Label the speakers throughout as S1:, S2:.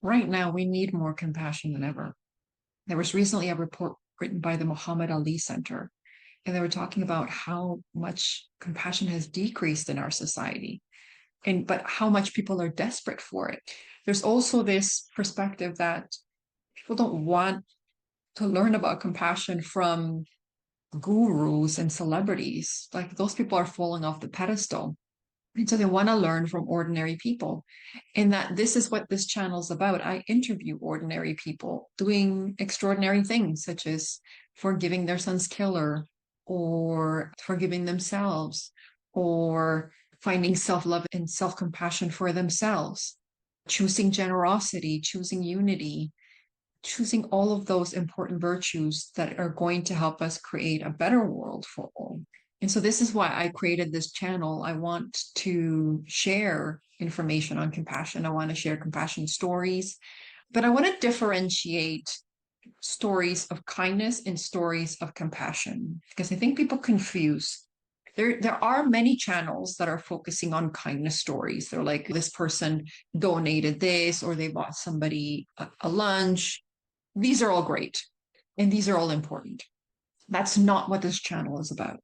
S1: Right now, we need more compassion than ever. There was recently a report written by the Muhammad Ali Center, and they were talking about how much compassion has decreased in our society, and but how much people are desperate for it. There's also this perspective that people don't want to learn about compassion from gurus and celebrities. Like those people are falling off the pedestal. And so they want to learn from ordinary people. And that this is what this channel is about. I interview ordinary people doing extraordinary things, such as forgiving their son's killer, or forgiving themselves, or finding self love and self compassion for themselves, choosing generosity, choosing unity, choosing all of those important virtues that are going to help us create a better world for all. And so this is why I created this channel. I want to share information on compassion. I want to share compassion stories, but I want to differentiate stories of kindness and stories of compassion because I think people confuse. There are many channels that are focusing on kindness stories. They're like, this person donated this, or they bought somebody a lunch. These are all great and these are all important. That's not what this channel is about.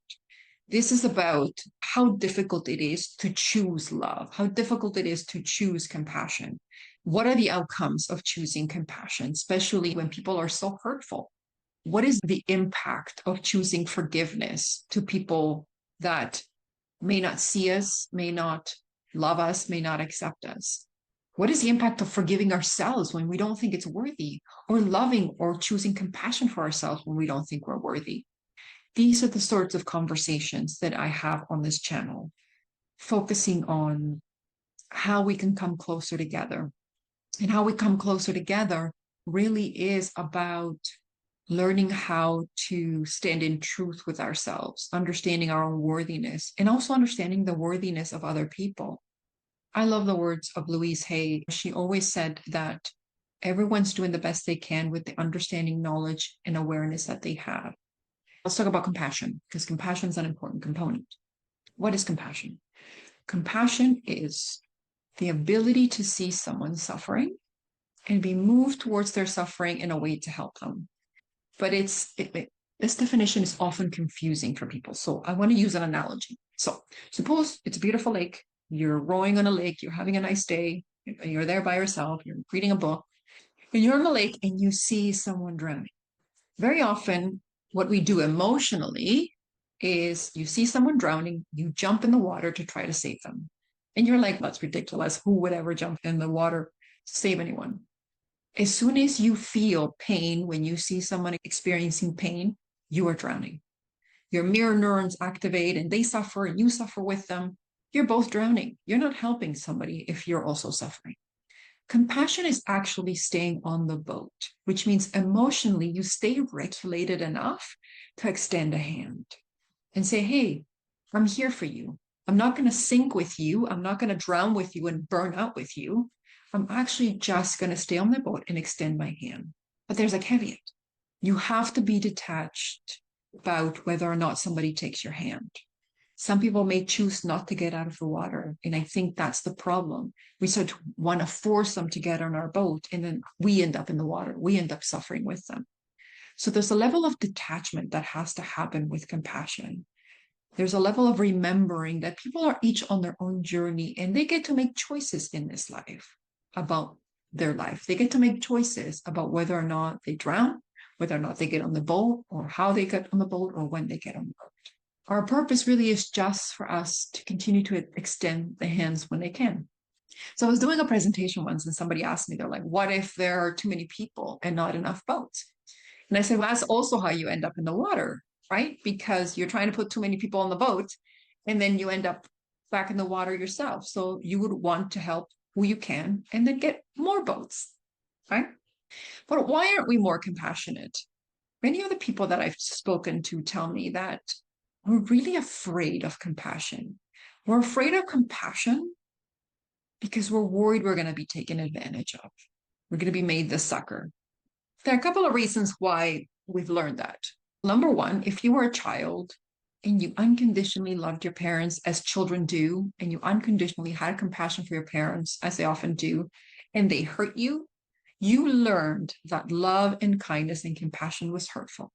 S1: This is about how difficult it is to choose love, how difficult it is to choose compassion. What are the outcomes of choosing compassion, especially when people are so hurtful? What is the impact of choosing forgiveness to people that may not see us, may not love us, may not accept us? What is the impact of forgiving ourselves when we don't think it's worthy, or loving or choosing compassion for ourselves when we don't think we're worthy? These are the sorts of conversations that I have on this channel, focusing on how we can come closer together. And how we come closer together really is about learning how to stand in truth with ourselves, understanding our own worthiness, and also understanding the worthiness of other people. I love the words of Louise Hay. She always said that everyone's doing the best they can with the understanding, knowledge, and awareness that they have. Let's talk about compassion because compassion is an important component. What is compassion? Compassion is the ability to see someone suffering and be moved towards their suffering in a way to help them. But this definition is often confusing for people. So I want to use an analogy. So suppose it's a beautiful lake. You're rowing on a lake. You're having a nice day. You're there by yourself. You're reading a book. And you're on the lake and you see someone drowning. Very often, what we do emotionally is you see someone drowning, you jump in the water to try to save them. And you're like, that's ridiculous. Who would ever jump in the water to save anyone? As soon as you feel pain, when you see someone experiencing pain, you are drowning. Your mirror neurons activate and they suffer and you suffer with them. You're both drowning. You're not helping somebody if you're also suffering. Compassion is actually staying on the boat, which means emotionally you stay regulated enough to extend a hand and say, hey, I'm here for you. I'm not going to sink with you. I'm not going to drown with you and burn out with you. I'm actually just going to stay on the boat and extend my hand. But there's a caveat. You have to be detached about whether or not somebody takes your hand. Some people may choose not to get out of the water. And I think that's the problem. We sort of want to force them to get on our boat, and then we end up in the water. We end up suffering with them. So there's a level of detachment that has to happen with compassion. There's a level of remembering that people are each on their own journey and they get to make choices in this life about their life. They get to make choices about whether or not they drown, whether or not they get on the boat, or how they get on the boat, or when they get on the boat. Our purpose really is just for us to continue to extend the hands when they can. So I was doing a presentation once and somebody asked me, they're like, what if there are too many people and not enough boats? And I said, well, that's also how you end up in the water, right? Because you're trying to put too many people on the boat and then you end up back in the water yourself. So you would want to help who you can and then get more boats, right? But why aren't we more compassionate? Many of the people that I've spoken to tell me that we're really afraid of compassion. We're afraid of compassion because we're worried we're going to be taken advantage of. We're going to be made the sucker. There are a couple of reasons why we've learned that. Number one, if you were a child and you unconditionally loved your parents as children do, and you unconditionally had compassion for your parents, as they often do, and they hurt you, You learned that love and kindness and compassion was hurtful.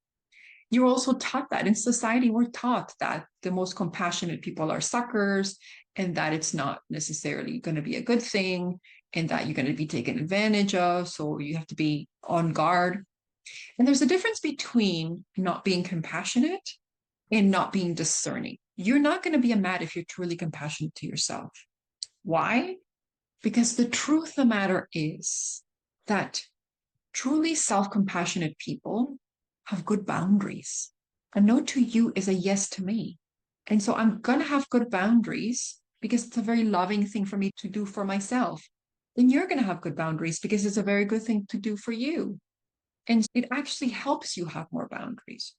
S1: You're also taught that in society. We're taught that the most compassionate people are suckers and that it's not necessarily going to be a good thing and that you're going to be taken advantage of. So you have to be on guard. And there's a difference between not being compassionate and not being discerning. You're not going to be mad if you're truly compassionate to yourself. Why? Because the truth of the matter is that truly self compassionate people have good boundaries. A no to you is a yes to me. And so I'm going to have good boundaries because it's a very loving thing for me to do for myself. Then you're going to have good boundaries because it's a very good thing to do for you. And it actually helps you have more boundaries.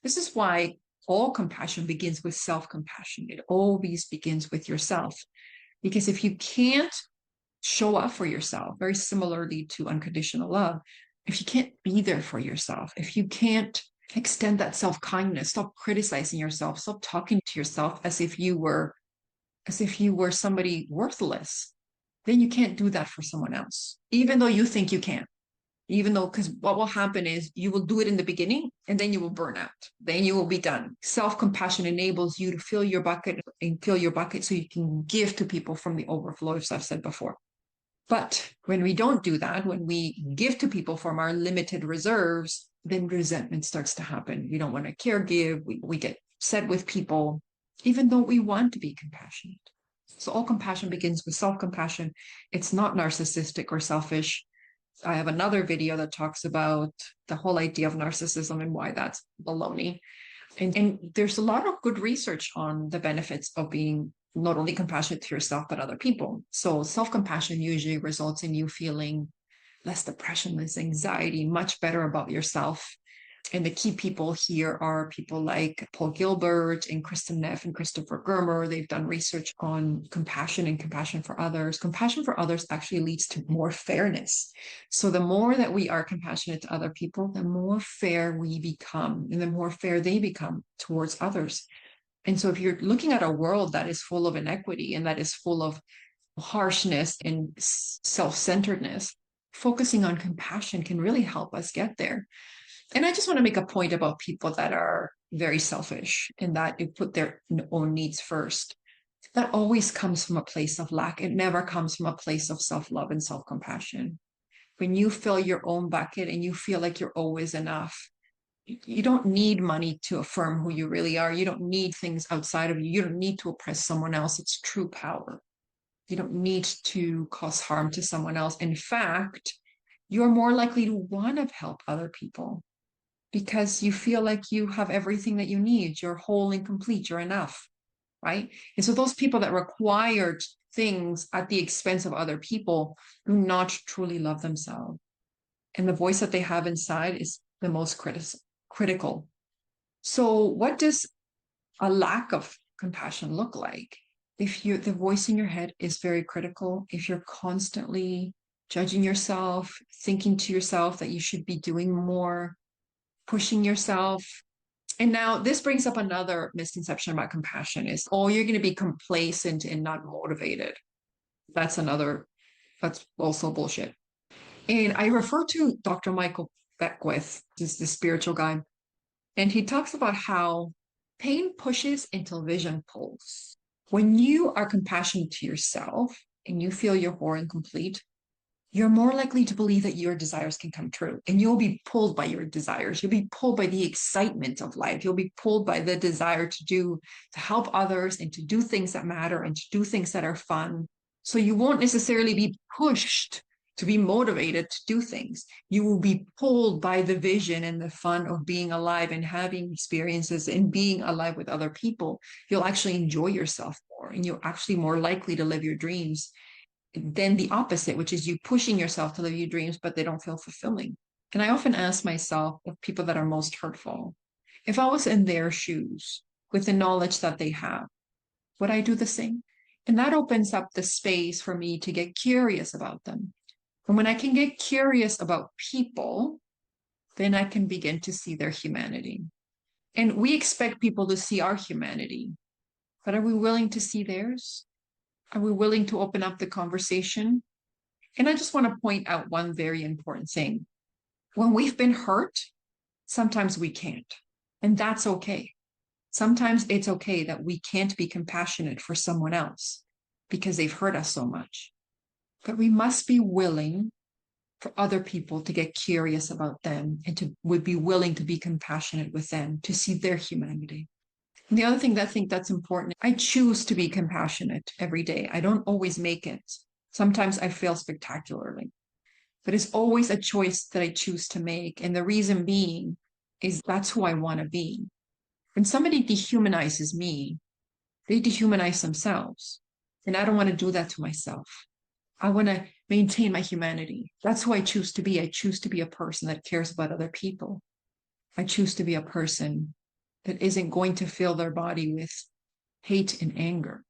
S1: This is why all compassion begins with self compassion. It always begins with yourself. Because if you can't show up for yourself, very similarly to unconditional love, if you can't be there for yourself, if you can't extend that self-kindness, stop criticizing yourself, stop talking to yourself as if you were somebody worthless, then you can't do that for someone else, even though you think you can. Even though, because what will happen is you will do it in the beginning and then you will burn out. Then you will be done. Self compassion enables you to fill your bucket and fill your bucket so you can give to people from the overflow, as I've said before. But when we don't do that, when we give to people from our limited reserves, then resentment starts to happen. We don't want to care give. We get upset with people, even though we want to be compassionate. So all compassion begins with self-compassion. It's not narcissistic or selfish. I have another video that talks about the whole idea of narcissism and why that's baloney. And there's a lot of good research on the benefits of being not only compassionate to yourself, but other people. So self-compassion usually results in you feeling less depression, less anxiety, much better about yourself. And the key people here are people like Paul Gilbert and Kristen Neff and Christopher Germer. They've done research on compassion and compassion for others. Compassion for others actually leads to more fairness. So the more that we are compassionate to other people, the more fair we become and the more fair they become towards others. And so if you're looking at a world that is full of inequity and that is full of harshness and self-centeredness, focusing on compassion can really help us get there. And I just want to make a point about people that are very selfish and that they put their own needs first. That always comes from a place of lack. It never comes from a place of self-love and self-compassion. When you fill your own bucket and you feel like you're always enough, you don't need money to affirm who you really are. You don't need things outside of you. You don't need to oppress someone else. It's true power. You don't need to cause harm to someone else. In fact, you're more likely to want to help other people because you feel like you have everything that you need. You're whole and complete. You're enough, right? And so those people that required things at the expense of other people do not truly love themselves. And the voice that they have inside is the most critical. So what does a lack of compassion look like? If the voice in your head is very critical, if you're constantly judging yourself, thinking to yourself that you should be doing more, pushing yourself. And now this brings up another misconception about compassion is, oh, you're going to be complacent and not motivated. That's also bullshit. And I refer to Dr. Michael Beckwith, who's the spiritual guy, and he talks about how pain pushes until vision pulls. When you are compassionate to yourself and you feel you're whole and complete, you're more likely to believe that your desires can come true. And you'll be pulled by your desires. You'll be pulled by the excitement of life. You'll be pulled by the desire to help others and to do things that matter and to do things that are fun. So you won't necessarily be pushed to be motivated to do things. You will be pulled by the vision and the fun of being alive and having experiences and being alive with other people. You'll actually enjoy yourself more and you're actually more likely to live your dreams than the opposite, which is you pushing yourself to live your dreams, but they don't feel fulfilling. And I often ask myself of people that are most hurtful, if I was in their shoes with the knowledge that they have, would I do the same? And that opens up the space for me to get curious about them. And when I can get curious about people, then I can begin to see their humanity. And we expect people to see our humanity, but are we willing to see theirs? Are we willing to open up the conversation? And I just want to point out one very important thing. When we've been hurt, sometimes we can't. And that's okay. Sometimes it's okay that we can't be compassionate for someone else because they've hurt us so much. But we must be willing for other people to get curious about them and to would be willing to be compassionate with them, to see their humanity. And the other thing that I think that's important, I choose to be compassionate every day. I don't always make it. Sometimes I fail spectacularly, but it's always a choice that I choose to make. And the reason being is that's who I want to be. When somebody dehumanizes me, they dehumanize themselves. And I don't want to do that to myself. I want to maintain my humanity. That's who I choose to be. I choose to be a person that cares about other people. I choose to be a person that isn't going to fill their body with hate and anger.